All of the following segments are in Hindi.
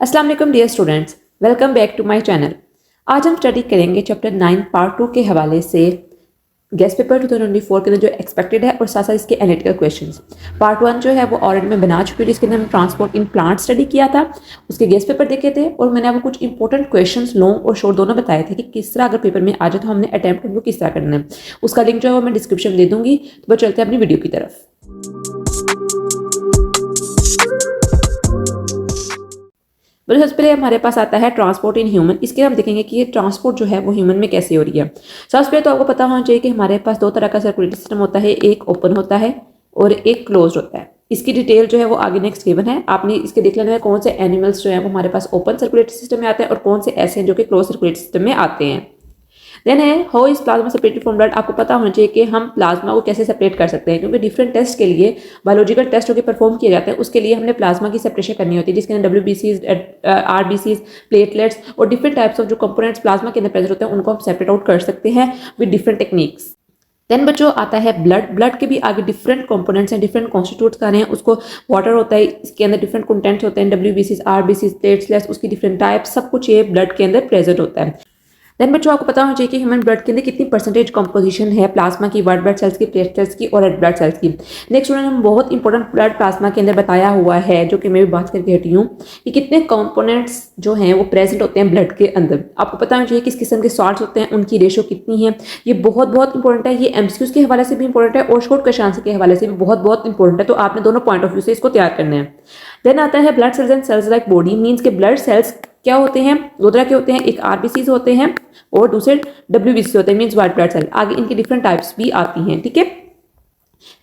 अस्सलाम वालेकुम dear students, welcome back to my channel. आज हम स्टडी करेंगे चैप्टर 9 पार्ट 2 के हवाले से गेस्ट पेपर 2024 के अंदर जो एक्सपेक्टेड है और साथ साथ इसके एनालिटिकल क्वेश्चंस। पार्ट 1 जो है वो ऑलरेडी मैं बना चुकी हूँ, जिसके अंदर हमने ट्रांसपोर्ट इन प्लांट स्टडी किया था, उसके गेस्ट पेपर देखे थे और मैंने आपको कुछ इंपॉर्टेंट क्वेश्चंस लॉन्ग और शॉर्ट दोनों बताए थे कि किस तरह अगर पेपर में आ जाए तो हमने अटैम्प्ट वो किस तरह करना है। उसका लिंक जो है वो मैं डिस्क्रिप्शन में दे दूंगी। तो बस चलते हैं अपनी वीडियो की तरफ। बल्कि सबसे पहले हमारे पास आता है ट्रांसपोर्ट इन ह्यूमन। इसके हम देखेंगे कि ये ट्रांसपोर्ट जो है वो ह्यूमन में कैसे हो रही है। सबसे पहले तो आपको पता होना चाहिए कि हमारे पास दो तरह का सर्कुलेटरी सिस्टम होता है, एक ओपन होता है और एक क्लोज होता है। इसकी डिटेल जो है वो आगे नेक्स्ट गिवन है, आपने इसके देख लेना है कौन से एनिमल्स जो है वो हमारे पास ओपन सर्कुलेटरी सिस्टम में आते हैं और कौन से ऐसे हैं जो कि क्लोज सर्कुलेटरी सिस्टम में आते हैं। देन है how is plasma separated from blood. आपको पता होना चाहिए कि हम प्लाज्मा को कैसे सेपरेट कर सकते हैं, क्योंकि डिफरेंट टेस्ट के लिए बायोलॉजिकल टेस्ट जो कि परफॉर्म किए जाते हैं उसके लिए हमने प्लाज्मा की सेपरेशन करनी होती है, जिसके अंदर WBCs, RBCs, प्लेटलेट्स और डिफरेंट टाइप्स ऑफ जो कंपोनेंट्स प्लाज्मा के अंदर प्रेजेंट होते हैं उनको हम सेपरेट आउट कर सकते हैं विद डिफरेंट टेक्निक्स। देन बच्चों आता है ब्लड। ब्लड के भी आगे डिफरेंट कंपोनेंट्स हैं, डिफरेंट कॉन्स्टिट्यूट्स कर रहे हैं। उसको वाटर होता है, इसके अंदर डिफरेंट कंटेंट्स होते हैं, WBCs, RBCs, प्लेटलेट्स, उसकी डिफरेंट टाइप्स, सब कुछ ये ब्लड के अंदर प्रेजेंट होता है। देन बच्चों आपको पता होना चाहिए कि ह्यूमन ब्लड के अंदर कितनी परसेंटेज कंपोजिशन है प्लाज्मा की, व्हाइट ब्लड सेल्स की, प्लेटलेट्स की और रेड ब्लड सेल्स की। नेक्स्ट हम बहुत इंपॉर्टेंट ब्लड प्लाज्मा के अंदर बताया हुआ है, जो कि मैं भी बात करके हटी हूँ कि कितने कंपोनेंट्स जो हैं वो प्रेजेंट होते हैं ब्लड के अंदर। आपको पता होना चाहिए किस किस्म के सॉल्ट्स होते हैं, उनकी रेशो कितनी है। ये बहुत बहुत इंपॉर्टेंट है। ये MCQs के हवाले से भी इंपॉर्टेंट है और शॉर्ट क्वेश्चन आंसर के हवाले से भी बहुत बहुत इंपॉर्टेंट है। तो आपने दोनों पॉइंट ऑफ व्यू से इसको तैयार करना है। देन आता है blood cells and cells like body. Means के ब्लड सेल्स क्या होते हैं, दो तरह के होते हैं, एक RBCs होते हैं और दूसरे WBC होते हैं, मीन्स व्हाइट ब्लड सेल। आगे इनकी डिफरेंट टाइप्स भी आती हैं, ठीक है।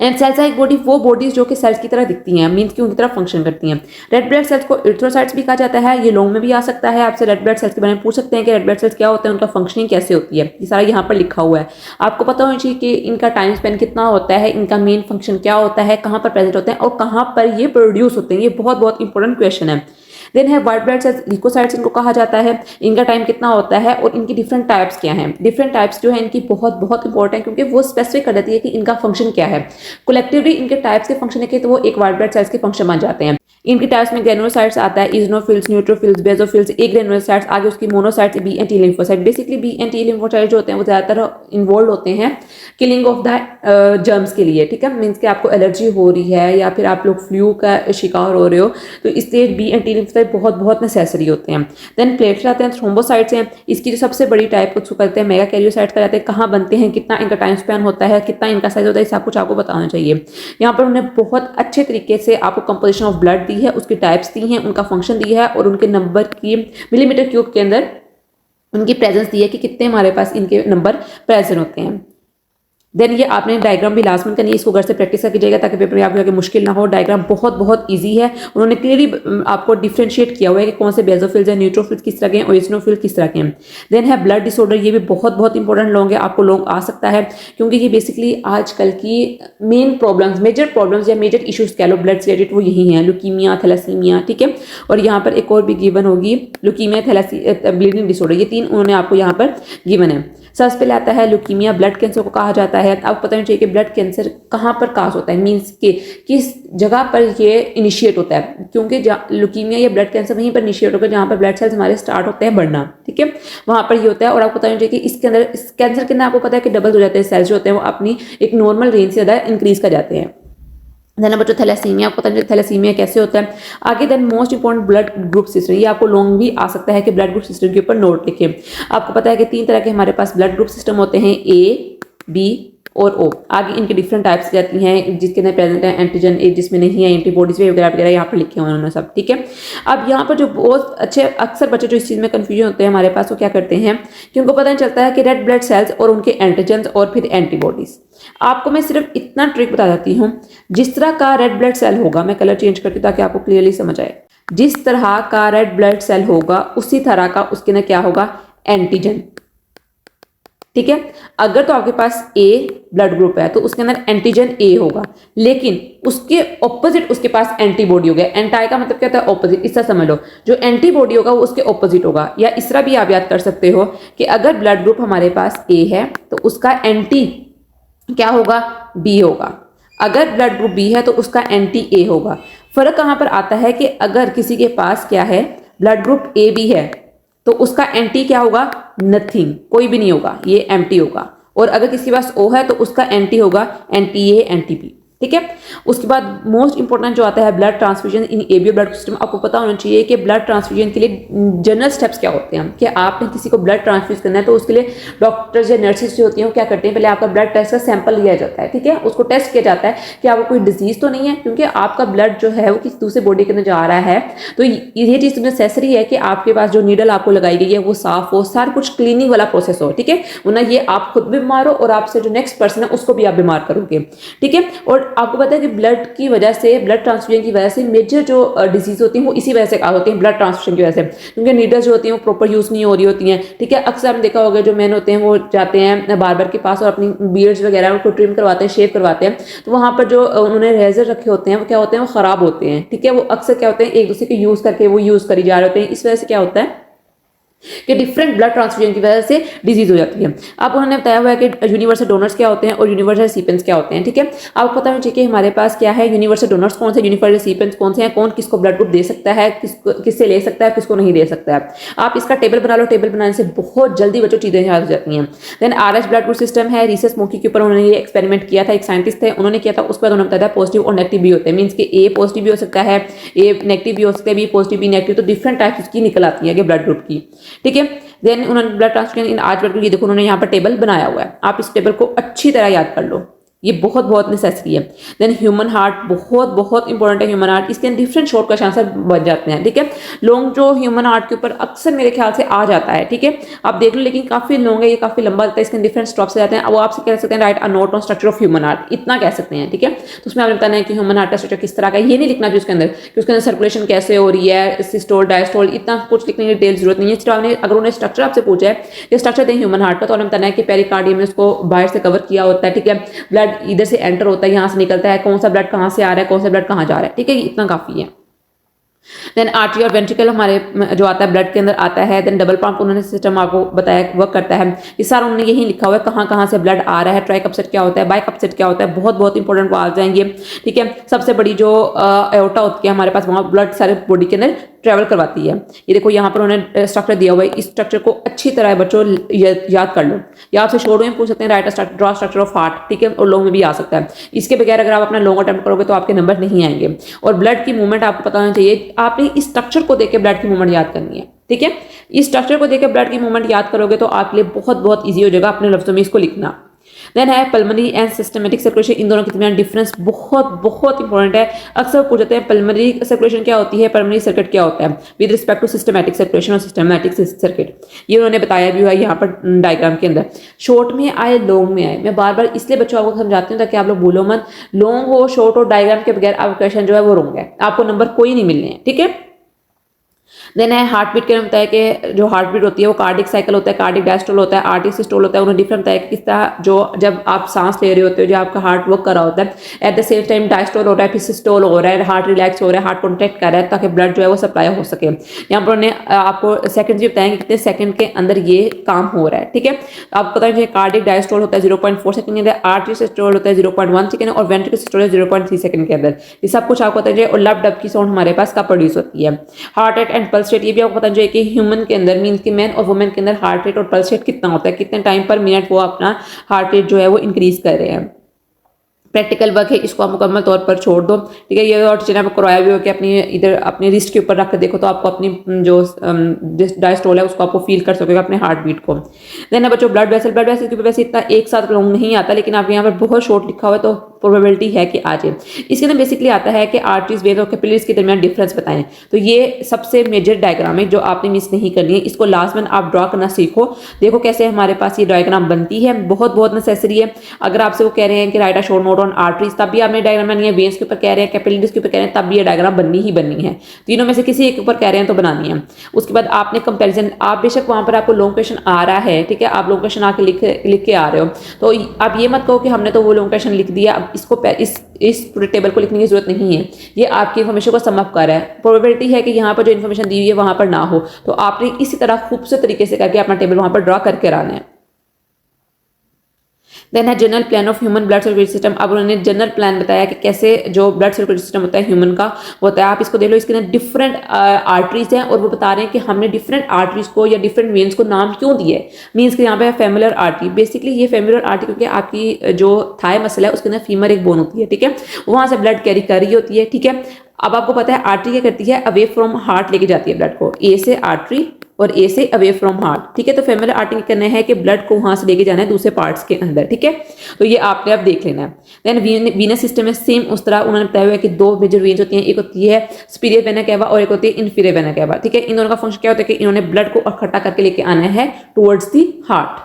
एंड सेल्स लाइक बॉडी वो बॉडीज जो कि सेल्स की तरह दिखती हैं, मीन्स की उनकी तरह फंक्शन करती हैं। रेड ब्लड सेल्स को इरिथ्रोसाइट्स भी कहा जाता है। ये लॉन्ग में भी आ सकता है, आपसे रेड ब्लड सेल्स के बारे में पूछ सकते हैं कि रेड ब्लड सेल्स क्या होते हैं, उनका फंक्शनिंग कैसे होती है। ये सारा यहाँ पर लिखा हुआ है। आपको पता होना चाहिए कि इनका टाइम स्पेन कितना होता है, इनका मेन फंक्शन क्या होता है, कहाँ पर प्रेजेंट होते हैं और कहाँ पर ये प्रोड्यूस होते हैं। ये बहुत बहुत इंपॉर्टेंट क्वेश्चन है। देन है व्हाइट ब्लड सेल्स, ल्यूकोसाइट्स इनको कहा जाता है। इनका टाइम कितना होता है और इनकी डिफरेंट टाइप्स क्या हैं। डिफरेंट टाइप्स जो है इनकी बहुत बहुत इंपॉर्टेंट है, क्योंकि वो स्पेसिफिक कर देती है कि इनका फंक्शन क्या है। कलेक्टिवली इनके टाइप्स के फंक्शन देखें तो वो एक व्हाइट ब्लड सेल्स के फंक्शन बन जाते हैं। इनकी टाइप्स में ग्रेनुलोसाइट्स आता है, इजनोफिल्स, न्यूट्रोफिल्स, बेसोफिल्स, ए ग्रेनुलोसाइट्स, आगे उसकी monocytes, B and T lymphocyte. Basically B and T lymphocyte जो होते हैं वो ज्यादातर इन्वॉल्व होते हैं किलिंग ऑफ द जर्म्स के लिए, ठीक है। मीन्स कि आपको एलर्जी हो रही है या फिर आप लोग फ्लू का शिकार हो रहे हो तो इसलिए B and T लिम्फोसाइट बहुत बहुत नेसेसरी होते हैं। देन प्लेटलेट्स आते हैं, थ्रोम्बोसाइट्स हैं। इसकी जो सबसे बड़ी टाइप उसको कहते हैं मेगा कैरियोसाइट्स कहते हैं। कहाँ बनते हैं, कितना इनका टाइम स्पैन होता है, कितना इनका साइज होता है, सब कुछ आपको बताना चाहिए। यहाँ पर उन्होंने बहुत अच्छे तरीके से आपको कंपोजिशन ऑफ ब्लड दी है, उसकी टाइप्स दी हैं, उनका फंक्शन दिया है और उनके नंबर की मिलीमीटर क्यूब के अंदर उनकी प्रेजेंस दी है कि कितने हमारे पास इनके नंबर प्रेजेंट होते हैं। देन ये आपने डायग्राम भी लास्ट में करनी है, इसको घर से प्रैक्टिस करके जाएगा ताकि पेपर में आपको आगे मुश्किल ना हो। डायग्राम बहुत बहुत इजी है, उन्होंने क्लियरली आपको डिफरेंशिएट किया हुआ है कि कौन से बेसोफिल्स हैं, न्यूट्रोफिल्स किस तरह के हैं और इसिनोफिल किस तरह के हैं। देन है ब्लड डिसऑर्डर, ये भी बहुत बहुत इंपॉर्टेंट लॉन्ग है, आपको लॉन्ग आ सकता है क्योंकि ये बेसिकली आजकल की मेन प्रॉब्लम्स, मेजर प्रॉब्लम्स या मेजर इशूज कह लो ब्लड से रिलेटेड वो यही हैं, ल्यूकीमिया, थैलेसीमिया, ठीक है। और यहाँ पर एक और भी गिवन होगी, ल्यूकीमिया, ब्लीडिंग डिसऑर्डर, ये तीन उन्होंने आपको यहाँ पर गिवन है। सबसे पहले आता है ल्यूकीमिया, ब्लड कैंसर को कहा जाता है। आपको पता होना चाहिए कि ब्लड कैंसर कहाँ पर काज होता है, मीन्स के किस जगह पर ये इनिशिएट होता है, क्योंकि ल्यूकीमिया या ब्लड कैंसर वहीं पर इनिशिएट होकर जहाँ पर ब्लड सेल्स हमारे स्टार्ट होते हैं बढ़ना, ठीक है, वहाँ पर ये होता है। और आपको पता होना चाहिए कि इसके अंदर इस कैंसर के अंदर आपको पता है कि डबल हो जाते हैं सेल्स जो होते हैं वो अपनी एक नॉर्मल रेंज से ज़्यादा इंक्रीज कर जाते हैं। देन बच्चों थैलेसीमिया, आपको पता नहीं थैलेसीमिया कैसे होता है आगे। Then most important blood group system, ये आपको लॉन्ग भी आ सकता है कि ब्लड ग्रुप सिस्टम के ऊपर नोट लिखें। आपको पता है कि तीन तरह के हमारे पास ब्लड ग्रुप सिस्टम होते हैं, A, B और O। आगे इनके डिफरेंट टाइप्स रहती हैं, जिसके अंदर प्रेजेंट है एंटीजन, एक जिसमें नहीं है, एंटीबॉडीज वगैरह वगैरह यहाँ पर लिखे हुए उन्होंने सब, ठीक है। अब यहाँ पर जो बहुत अच्छे अक्सर बच्चे जो इस चीज़ में कन्फ्यूजन होते हैं हमारे पास, वो क्या करते हैं कि उनको पता नहीं चलता है कि रेड ब्लड सेल्स और उनके एंटीजन और फिर एंटीबॉडीज। आपको मैं सिर्फ इतना ट्रिक बता देती हूँ, जिस तरह का रेड ब्लड सेल होगा, मैं कलर चेंज करती हूँ ताकि आपको क्लियरली समझ आए, जिस तरह का रेड ब्लड सेल होगा उसी तरह का उसके अंदर क्या होगा, एंटीजन, ठीक है। अगर तो आपके पास A ब्लड ग्रुप है तो उसके अंदर एंटीजन A होगा, लेकिन उसके ऑपोजिट उसके पास एंटीबॉडी हो गया। एंटाई का मतलब क्या होता है, ऑपोजिट, इस तरह समझ लो, जो एंटीबॉडी होगा वो उसके ऑपोजिट होगा। या इस तरह भी आप याद कर सकते हो कि अगर ब्लड ग्रुप हमारे पास A है तो उसका एंटी क्या होगा, B होगा। अगर ब्लड ग्रुप B है तो उसका एंटी A होगा। फर्क कहाँ पर आता है कि अगर किसी के पास क्या है, ब्लड ग्रुप ए बी है तो उसका एंटी क्या होगा, नथिंग, कोई भी नहीं होगा, ये एम्प्टी होगा। और अगर किसी के पास ओ है तो उसका एंटी होगा एंटी ए एंटी बी, ठीक है। उसके बाद मोस्ट इंपॉर्टेंट जो आता है ब्लड ट्रांसफ्यूजन इन एबीओ ब्लड सिस्टम। आपको पता होना चाहिए कि ब्लड ट्रांसफ्यूजन के लिए जनरल स्टेप्स क्या होते हैं, कि आपने किसी को ब्लड ट्रांसफ्यूज करना है तो उसके लिए डॉक्टर्स या नर्सेज जो होती हैं वो क्या करते हैं, पहले आपका ब्लड टेस्ट का सैंपल लिया जाता है, ठीक है। उसको टेस्ट किया जाता है कि आपको कोई डिजीज तो नहीं है, क्योंकि आपका ब्लड जो है वो किसी दूसरे बॉडी के अंदर जा रहा है, तो ये चीज़ नेसेसरी है कि आपके पास जो नीडल आपको लगाई गई है वो साफ हो, सारा कुछ क्लीनिंग वाला प्रोसेस हो, ठीक है। वरना ये आप खुद भी बीमार हो और आपसे जो नेक्स्ट पर्सन है उसको भी आप बीमार करोगे, ठीक है। और आपको पता है कि ब्लड की वजह से, ब्लड ट्रांसफ्यूजन की वजह से मेजर जो डिजीज होती हैं वो इसी वजह से होती हैं, ब्लड ट्रांसफ्यूजन की वजह से, क्योंकि नीडल्स जो होती हैं वो प्रॉपर यूज नहीं हो रही होती हैं, ठीक है। अक्सर हमने देखा होगा जो मैन होते हैं वो जाते हैं बार्बर के पास और अपनी बियर्ड्स वगैरह उनको ट्रिम करवाते हैं, शेव करवाते हैं, तो वहाँ पर जो उन्होंने रेजर रखे होते हैं वो क्या होते हैं, वो खराब होते हैं, ठीक है। वो अक्सर क्या होते हैं एक दूसरे के यूज करके वो यूज करी जा रहे होते हैं, इस वजह से क्या होता है कि डिफरेंट ब्लड ट्रांसफ्यूजन की वजह से डिजीज हो जाती है। अब उन्होंने बताया हुआ है कि यूनिवर्सल डोनर्स क्या होते हैं और यूनिवर्सल रिसिपिएंट्स क्या होते हैं, ठीक है। आपको पता होना चाहिए कि हमारे पास क्या है, यूनिवर्सल डोनर्स कौन से, यूनिवर्सल रिसिपिएंट्स कौन से हैं, कौन किसको ब्लड ग्रुप दे सकता है, किससे ले सकता है, किसको नहीं दे सकता है। आप इसका टेबल बना लो, टेबल बनाने से बहुत जल्दी बच्चों चीजें याद हो जाती हैं। Then RH blood group system है, रीसस मोकी के ऊपर उन्होंने ये एक्सपेरिमेंट किया था, एक साइंटिस्ट थे उन्होंने किया था, उसके बाद उन्होंने बताया पॉजिटिव और नेगेटिव भी होते हैं, मीन्स कि ए पॉजिटिव भी हो सकता है, ए नेगेटिव भी हो सकता है, बी पॉजिटिव बी नेगेटिव, तो डिफरेंट टाइप्स की निकल आती है ब्लड ग्रुप की, ठीक है। देन उन्होंने ब्लड ट्रांसफ्यूजन इन आज ब्लड ग्रुप, ये देखो उन्होंने यहाँ पर टेबल बनाया हुआ है, आप इस टेबल को अच्छी तरह याद कर लो, ये बहुत बहुत नेसेसरी है। देन ह्यूमन हार्ट बहुत बहुत इंपॉर्टेंट है, ह्यूमन हार्ट, इसके डिफरेंट शॉर्ट क्वेश्चन आंसर बन जाते हैं, ठीक है। लॉन्ग जो ह्यूमन हार्ट के ऊपर अक्सर मेरे ख्याल से आ जाता है, ठीक है, आप देख लो, लेकिन काफी लॉन्ग है, ये काफी लंबा रहता है, इसके डिफरेंट स्टॉप से जाते हैं। वो आपसे कह सकते हैं right a note on structure of human heart, इतना कह सकते हैं, ठीक है। तो उसमें आपने बताना है कि ह्यूमन हार्ट का स्ट्रक्चर किस तरह का है, ये नहीं लिखना चाहिए उसके अंदर कि उसके अंदर सर्कुलेशन कैसे हो रही है, सिस्टोल डायस्टोल, इतना कुछ लिखने की डिटेल जरूरत नहीं है। सिर्फ आपने अगर उन्हें स्ट्रक्चर आपसे पूछा है कि स्ट्रक्चर दें ह्यूमन हार्ट का, तो उन्हें बताना है कि पेरिकार्डियम में उसको बाहर से कवर किया होता है, ठीक है, ब्लड इधर से एंटर होता है, यहाँ से निकलता है, कौन सा ब्लड कहाँ से आ रहा है, कौन सा ब्लड कहाँ जा रहा है, ठीक है, इतना काफी है। देन आर्टरी और वेंट्रिकल हमारे जो आता है ब्लड के अंदर आता है। देन डबल पंप उन्होंने सिस्टम आपको बताया वर्क करता है, ये सारा उन्होंने यही लिखा हुआ है कहाँ कहाँ से ब्लड आ रहा है। ट्राइक अपसेट क्या होता है, बाइक अपसेट क्या होता है, बहुत बहुत इंपॉर्टेंट वो आ जाएंगे, ठीक है। सबसे बड़ी जो एओर्टा होती है हमारे पास, वहाँ ब्लड सारे बॉडी के अंदर ट्रेवल करवाती है। ये देखो यहाँ पर उन्होंने स्ट्रक्चर दिया हुआ है, इस स्ट्रक्चर को अच्छी तरह बच्चों याद कर लो, या आपसे शॉर्ट में पूछ सकते हैं right draw structure of heart, ठीक है, और लॉन्ग में भी आ सकता है। इसके बगैर अगर आप अपना लॉन्ग अटेम्प्ट करोगे तो आपके नंबर नहीं आएंगे। और ब्लड की मूवमेंट आपको पता होना चाहिए, आपने इस स्ट्रक्चर को देख के ब्लड की मूवमेंट याद करनी है, ठीक है। इस स्ट्रक्चर को देख के ब्लड की मूवमेंट याद करोगे तो आपके लिए बहुत बहुत ईजी हो जाएगा अपने लफ्जों में इसको लिखना। देन है पल्मोनरी एंड सिस्टमेटिक सर्कुलेशन, इन दोनों के दरमियान डिफरेंस बहुत बहुत इंपॉर्टेंट है। अक्सर पूछ जाते हैं पल्मोनरी सर्कुलेशन क्या होती है, पल्मोनरी सर्किट क्या होता है with respect to systematic circulation और सिस्टमेटिक सर्किट, ये उन्होंने बताया भी हुआ है यहाँ पर डायग्राम के अंदर। शॉर्ट में आए लॉन्ग में आए, मैं बार बार इसलिए बच्चों आपको समझाती हूँ ताकि आप लोग भूलो मत, लॉन्ग हो शॉर्ट हो डायग्राम के बगैर आपका क्वेश्चन जो है वो रॉन्ग है, आपको नंबर कोई नहीं मिलने हैं, ठीक है। देन है हार्ट बीट के बताया कि जो हार्ट बीट होती है वो कार्डिक साइकिल होता है, कार्डिक डायस्टोल होता है, आर्टिक सिस्टोल होता है। उन्होंने डिफरेंट बताया कि किस तरह जो जब आप सांस ले रहे होते हो, जो आपका हार्ट वर्क कर रहा होता है, at the same time diastole हो रहा है, फिर सिस्टोल हो रहा है, हार्ट रिलैक्स हो रहा है, हार्ट कॉन्ट्रैक्ट कर रहा है ताकि ब्लड जो है वो सप्लाई हो सके। यहाँ पर उन्होंने आपको सेकंड भी बताएंगे कितने सेकंड के अंदर ये काम हो रहा है, ठीक है। आपको पता है कार्डिक डायस्टोल होता है 0.4 सेकंड के अंदर, आर्टिक सिस्टोल होता है 0.1 सेकंड और वेंट्रिकल सिस्टोल है 0.3 सेकंड के अंदर। ये सब कुछ आपको पता है। और लब डब की साउंड हमारे पास का प्रोड्यूस होती है। Heart rate and pulse rate, ये भी आपको पता है कि ह्यूमन के अंदर मींस कि मैन और वुमेन के अंदर हार्ट रेट और पल्स रेट कितना होता है, कितने टाइम पर मिनट वो अपना हार्ट रेट जो है वो इंक्रीज कर रहे हैं। प्रैक्टिकल वर्क है, इसको आप मुकम्मल तौर पर छोड़ दो, ठीक है। ये और टीचर ने आपको करवाया भी हो कि अपनी इधर अपने रिस्ट के ऊपर रख कर देखो तो आपको अपनी जो डायस्टोल है उसको आपको फील कर सकोगे अपने हार्ट बीट को। देन बच्चों ब्लड वेसल के ऊपर वैसे इतना एक साथ लॉन्ग नहीं आता, लेकिन आपके यहाँ पर बहुत शॉर्ट लिखा हुआ है तो प्रोबेबिलिटी है कि आ जाए। इसके अंदर बेसिकली आता है कि आर्टरीज वेन्स और कैपिलरीज के दरमियान डिफरेंस बताएं। तो ये सबसे मेजर डायग्राम है जो आपने मिस नहीं करनी है, इसको लास्ट में आप ड्रॉ करना सीखो। देखो कैसे हमारे पास ये डायग्राम बनती है, बहुत बहुत नेसेसरी है। अगर आपसे वो कह रहे हैं कि right a short note on arteries, तब भी आपने डायग्राम बनानी है। वेन्स के ऊपर कह रहे हैं, कैपिलरीज के ऊपर कह रहे हैं, तब भी ये डायग्राम बननी ही बननी है। तीनों में से किसी एक ऊपर कह रहे हैं तो बनानी है। उसके बाद आपने कंपेरिजन, आप बेशक वहां पर आपको लॉन्ग क्वेश्चन आ रहा है, ठीक है, आप लॉन्ग क्वेश्चन आके लिख के आ रहे हो, तो आप ये मत कहो कि हमने तो वो लॉन्ग क्वेश्चन लिख दिया, अब इसको इस पूरे टेबल को लिखने की जरूरत नहीं है। ये आपकी इन्फॉर्मेशन को सम अप कर रहा है। प्रोबेबिलिटी है कि यहाँ पर जो इन्फॉर्मेशन दी हुई है वहां पर ना हो, तो आपने इसी तरह खूबसूरत तरीके से करके अपना टेबल वहां पर ड्रॉ करके आना है। देन है general plan of human blood circulatory system. अब उन्होंने जनरल प्लान बताया कि कैसे जो ब्लड सर्कुलेटरी सिस्टम होता है ह्यूमन का वो होता है। आप इसको देख लो, इसके अंदर डिफरेंट आर्टरीज हैं और वो बता रहे हैं कि हमने डिफरेंट आर्टरीज को या डिफरेंट वेन्स को नाम क्यों दिए। मीन्स कि यहाँ पे फेमुलर आर्टरी, बेसिकली ये फेमुलर आर्टरी क्योंकि आपकी जो थाई मसल है उसके अंदर फीमर एक बोन होती है, ठीक है, वहां से ब्लड कैरी कर रही होती है, ठीक है। अब आपको पता है आर्टरी क्या करती है, अवे फ्रॉम हार्ट लेके जाती है ब्लड को, ए से आर्टरी और ए से अवे फ्रॉम हार्ट, ठीक है। तो फेमुलर आर्टरी करना है कि ब्लड को वहां से लेके जाना है दूसरे पार्ट्स के अंदर, ठीक है। तो ये आपने अब देख लेना है। देन वीनस सिस्टम में सेम उस तरह उन्होंने बताया हुआ है कि दो मेजर वेन्स होती हैं, एक होती है सुपीरियर वेना कैवा और एक होती है इन्फीरियर वेना कैवा, ठीक है। इन दोनों का फंक्शन क्या होता है कि इन्होंने ब्लड को इकट्ठा करके लेके आना है टुवर्ड्स दी हार्ट।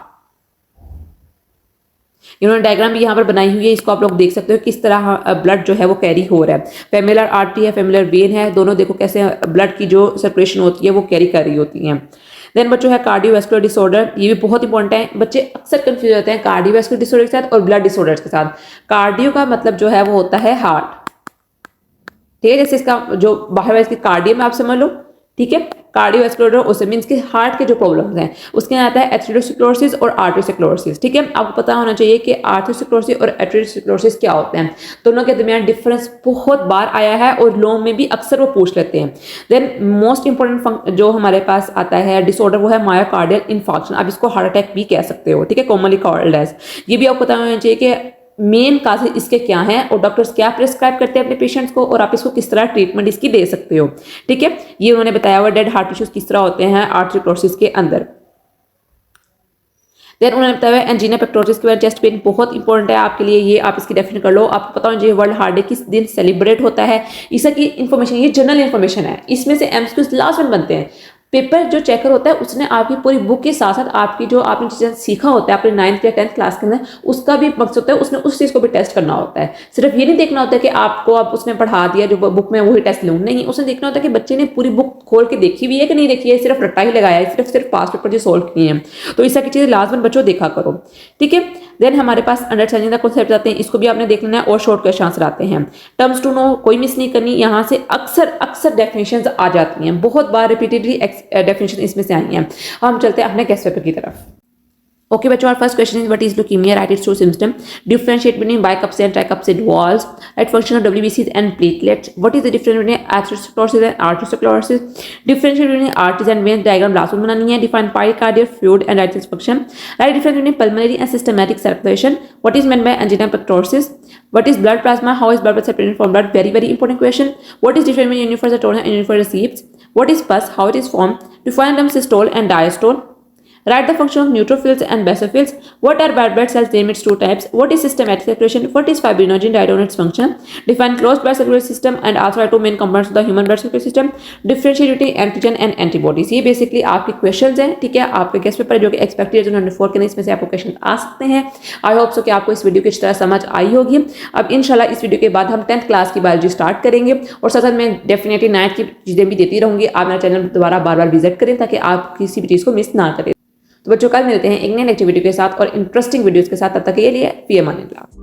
इन्होंने डायग्राम भी यहाँ पर बनाई हुई है, इसको आप लोग देख सकते हो किस तरह ब्लड जो है वो कैरी हो रहा है। फेमुलर आर्टरी है, फेमुलर वेन है, दोनों देखो कैसे ब्लड की जो सर्कुलेशन होती है वो कैरी कर रही होती है। देन बच्चों है कार्डियोवैस्कुलर डिसऑर्डर, ये भी बहुत इंपॉर्टेंट है। बच्चे अक्सर कंफ्यूज होते हैं कार्डियोवैस्कुलर डिसऑर्डर के साथ और ब्लड डिसऑर्डर्स के साथ। कार्डियो का मतलब जो है वो होता है हार्ट, ठीक है, जैसे इसका जो बाहर है इसकी कार्डियम आप समझ लो, ठीक है। कार्डियोवैस्कुलर उससे मीन्स के हार्ट के जो प्रॉब्लम्स हैं उसके आता है एथेरोस्क्लेरोसिस और आर्टेरियोस्क्लेरोसिस, ठीक है। आपको पता होना चाहिए कि आर्टेरियोस्क्लेरोसिस और एथेरोस्क्लेरोसिस क्या होते हैं, दोनों के दरमियान डिफरेंस बहुत बार आया है और लोग में भी अक्सर वो पूछ लेते हैं। देन मोस्ट इंपॉर्टेंट जो हमारे पास आता है डिसऑर्डर वो है मायोकार्डियल इन्फार्क्शन, आप इसको हार्ट अटैक भी कह सकते हो, ठीक है, कॉमनली कॉल्ड एज। ये भी आपको पता होना चाहिए कि मेन काजेज इसके क्या हैं और डॉक्टर्स क्या प्रिस्क्राइब करते हैं अपने पेशेंट्स को और आप इसको किस तरह ट्रीटमेंट इसकी दे सकते हो, ठीक है। ये उन्होंने बताया हुआ डेड हार्ट टिश्यूज किस तरह होते हैं आर्थरोस्क्लेरोसिस के अंदर। देन उन्होंने बताया हुआ एंजीना पेक्टोरिस के बाद चेस्ट पेन बहुत इंपॉर्टेंट है आपके लिए, ये आप इसकी डेफिनेट कर लो। आपको पता होना चाहिए वर्ल्ड हार्ट डे किस दिन सेलिब्रेट होता है, इसकी इन्फॉर्मेशन, ये जनरल इन्फॉर्मेशन है, इसमें से एमसीक्यूज लास्ट में बनते हैं। पेपर जो चेकर होता है उसने आपकी पूरी बुक के साथ साथ आपकी जो आपने चीज़ें सीखा होता है अपने 9th या 10th क्लास के अंदर उसका भी मकसद होता है, उसने उस चीज़ को भी टेस्ट करना होता है। सिर्फ ये नहीं देखना होता है कि आपको अब उसने पढ़ा दिया जो बुक में वही टेस्ट लूँ, नहीं, उसने देखना होता है कि बच्चे ने पूरी बुक खोल के देखी हुई है कि नहीं देखी है, सिर्फ रट्टा ही लगाया है, सिर्फ पास पेपर जो सोल्व किए हैं। तो इस तरह की चीज़ें लाजमन बच्चों देखा करो, ठीक है। देन हमारे पास अंडरस्टैंडिंग द कॉन्सेप्ट आते हैं, इसको भी आपने देख लेना है और शॉर्ट क्वेश्चन आंसर आते हैं। टर्म्स टू नो कोई मिस नहीं करनी, यहाँ से अक्सर डेफिनेशंस आ जाती हैं, बहुत बार रिपीटेडली डेफिनेशन इसमें से आई हैं। हम चलते हैं अपने गेस्ट पेपर की तरफ। Okay, बच्चों, our first question is what is leukemia? Write its true symptom. Differentiate between bicuspid and tricuspid walls. Right, function of WBCs and platelets. What is the difference between atherosclerosis and arteriosclerosis? Differentiate between arteries and veins. Diagram last one बनानी है. Define pericardial fluid and right function. Right, difference between pulmonary and systematic circulation. What is meant by angina pectoris? What is blood plasma? How is blood separated from blood? Very very important question. What is difference between universal tone and universal receipts? What is pus? How it is formed? Define them systole and diastole. Write the function of neutrophils and basophils. What are red blood cells? Name its two types. What is systematic circulation? What is fibrinogen diet on its function? Define closed blood circulatory system and also two main components of the human blood circulatory system. Differentiate between antigen and antibodies. ये बेसिकली आपके क्वेश्चंस हैं, ठीक है। आपके गेस्ट पेपर जो कि एक्सपेक्टेड 104 के इसमें से आपको क्वेश्चन आ सकते हैं। आई होप सो कि आपको इस वीडियो की अच्छी तरह समझ आई होगी। अब इंशाल्लाह इस वीडियो के बाद हम 10th क्लास की बायोलॉजी स्टार्ट करेंगे और साथ साथ मैं डेफिनेटली 9th की चीज़ें भी देती रहूँगी। आप मेरा चैनल दोबारा बार बार विजिट करें ताकि आप किसी भी चीज़ को मिस ना करें। तो बच्चों कल मिलते हैं एक नई एक्टिविटी के साथ और इंटरेस्टिंग वीडियोस के साथ, तब तक के लिए फी अमान अल्लाह।